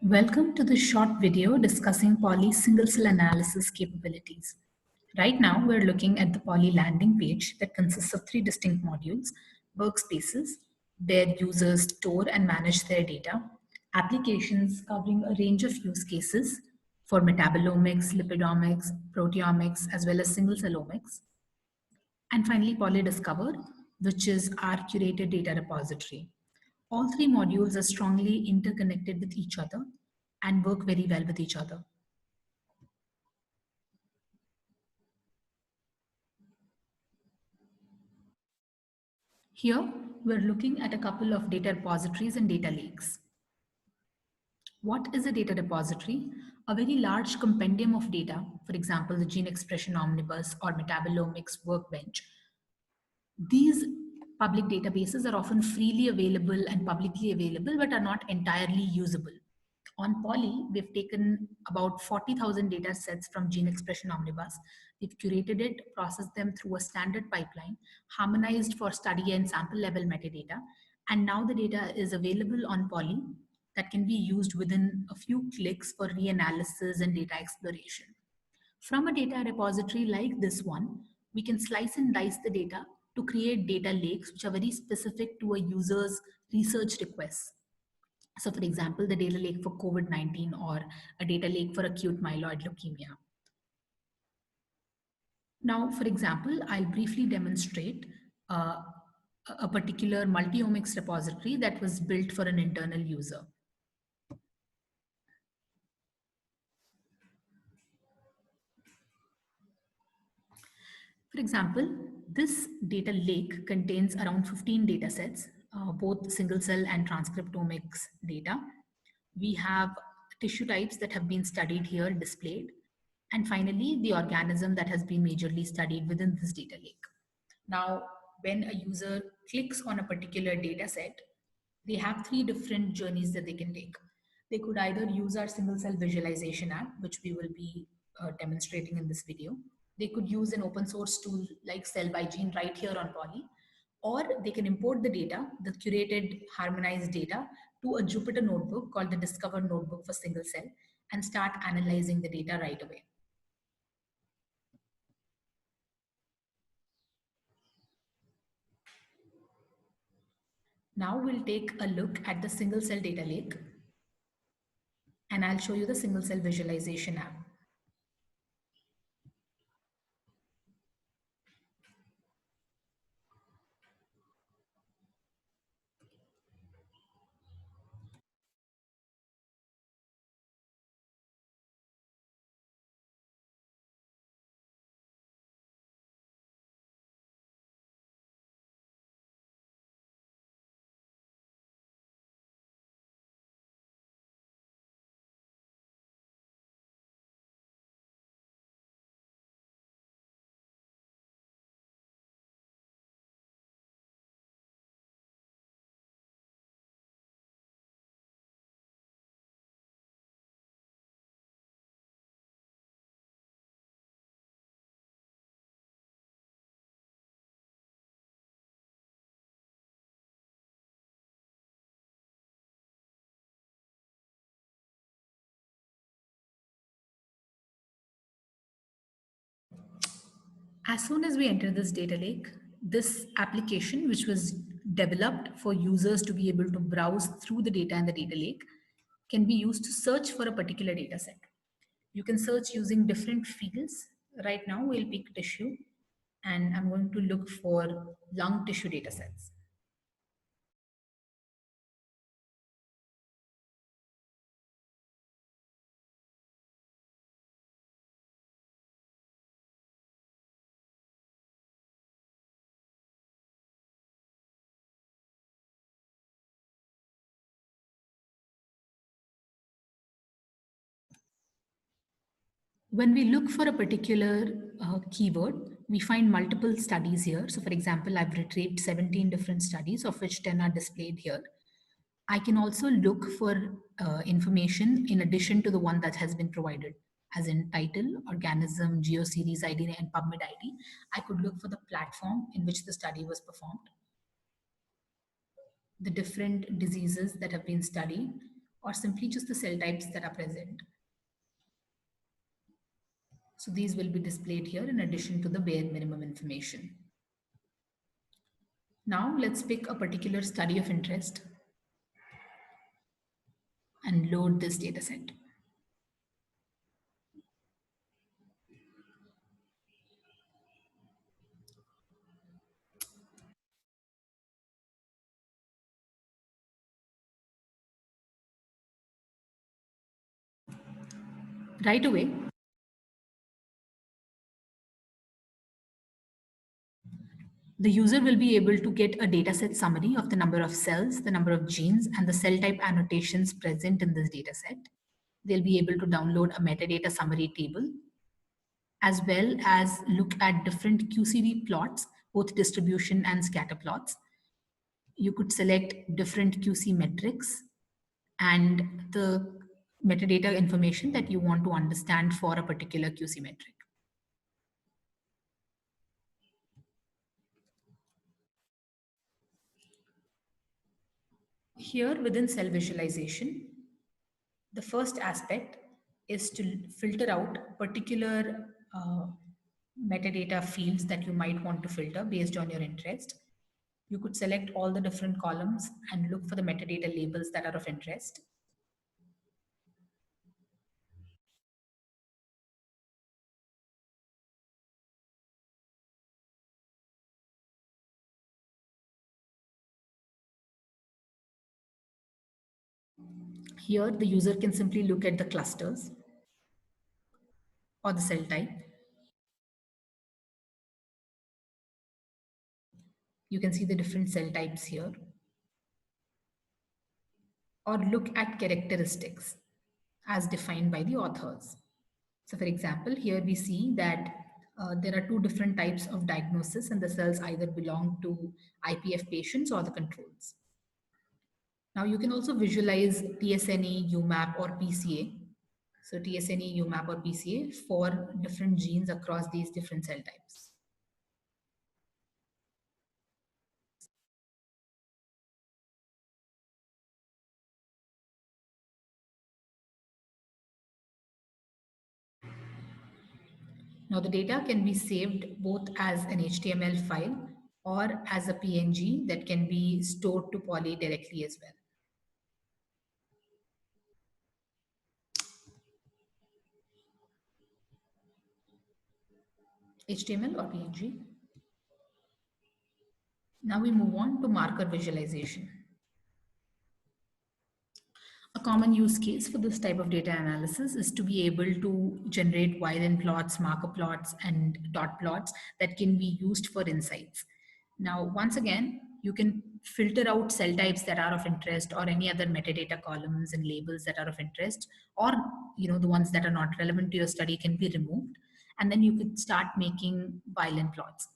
Welcome to this short video discussing Poly single cell analysis capabilities. Right now, we're looking at the Poly landing page that consists of three distinct modules: workspaces, where users store and manage their data; applications covering a range of use cases for metabolomics, lipidomics, proteomics, as well as single cell omics; and finally, PolyDiscover, which is our curated data repository. All three modules are strongly interconnected with each other and work very well with each other. Here, we're looking at a couple of data repositories and data lakes. What is a data repository? A very large compendium of data, for example, the Gene Expression Omnibus or Metabolomics Workbench. These public databases are often freely available and publicly available, but are not entirely usable. On Poly, we've taken about 40,000 data sets from Gene Expression Omnibus. We've curated it, processed them through a standard pipeline, harmonized for study and sample level metadata, and now the data is available on Poly that can be used within a few clicks for reanalysis and data exploration. From a data repository like this one, we can slice and dice the data to create data lakes which are very specific to a user's research requests. So, for example, the data lake for COVID-19 or a data lake for acute myeloid leukemia. Now, for example, I'll briefly demonstrate a particular multi-omics repository that was built for an internal user. For example, this data lake contains around 15 data sets, both single cell and transcriptomics data. We have tissue types that have been studied here displayed. And finally, the organism that has been majorly studied within this data lake. Now, when a user clicks on a particular data set, they have three different journeys that they can take. They could either use our single cell visualization app, which we will be demonstrating in this video. They could use an open source tool like Cell by Gene right here on Poly, or they can import the data, the curated harmonized data, to a Jupyter notebook called the Discover Notebook for Single Cell and start analyzing the data right away. Now we'll take a look at the single cell data lake, and I'll show you the single cell visualization app. As soon as we enter this data lake, this application, which was developed for users to be able to browse through the data in the data lake, can be used to search for a particular data set. You can search using different fields. Right now, we'll pick tissue, and I'm going to look for lung tissue data sets. When we look for a particular keyword, we find multiple studies here. So for example, I've retrieved 17 different studies, of which 10 are displayed here. I can also look for information in addition to the one that has been provided, as in title, organism, geoseries ID, and PubMed ID. I could look for the platform in which the study was performed, the different diseases that have been studied, or simply just the cell types that are present. So these will be displayed here in addition to the bare minimum information. Now let's pick a particular study of interest and load this data set. Right away, the user will be able to get a dataset summary of the number of cells, the number of genes, and the cell type annotations present in this dataset. They'll be able to download a metadata summary table, as well as look at different QCD plots, both distribution and scatter plots. You could select different QC metrics and the metadata information that you want to understand for a particular QC metric. Here within cell visualization, the first aspect is to filter out particular metadata fields that you might want to filter based on your interest. You could select all the different columns and look for the metadata labels that are of interest. Here, the user can simply look at the clusters or the cell type. You can see the different cell types here. Or look at characteristics as defined by the authors. So for example, here we see that there are two different types of diagnosis and the cells either belong to IPF patients or the controls. Now you can also visualize TSNE, UMAP or PCA. So TSNE, UMAP or PCA for different genes across these different cell types. Now the data can be saved both as an HTML file or as a PNG that can be stored to Poly directly as well. HTML or PNG. Now we move on to marker visualization. A common use case for this type of data analysis is to be able to generate Weiland plots, marker plots, and dot plots that can be used for insights. Now, once again, you can filter out cell types that are of interest or any other metadata columns and labels that are of interest, or the ones that are not relevant to your study can be removed. And then you could start making Weiland plots.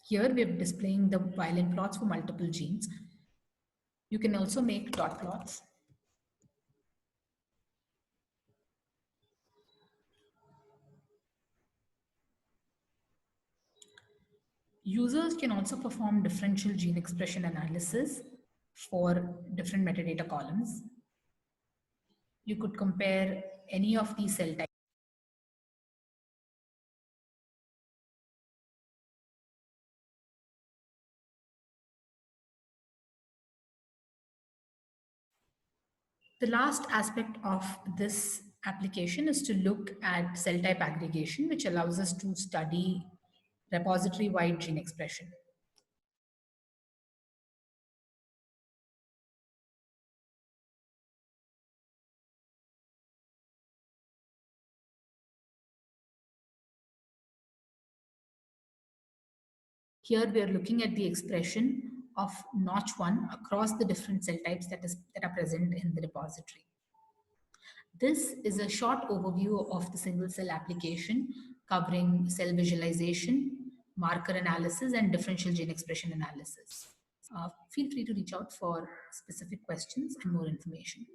Here we are displaying the Weiland plots for multiple genes. You can also make dot plots. Users can also perform differential gene expression analysis for different metadata columns. You could compare any of these cell types. The last aspect of this application is to look at cell type aggregation, which allows us to study repository-wide gene expression. Here we are looking at the expression of Notch1 across the different cell types that are present in the repository. This is a short overview of the single cell application covering cell visualization, marker analysis, and differential gene expression analysis. Feel free to reach out for specific questions and more information.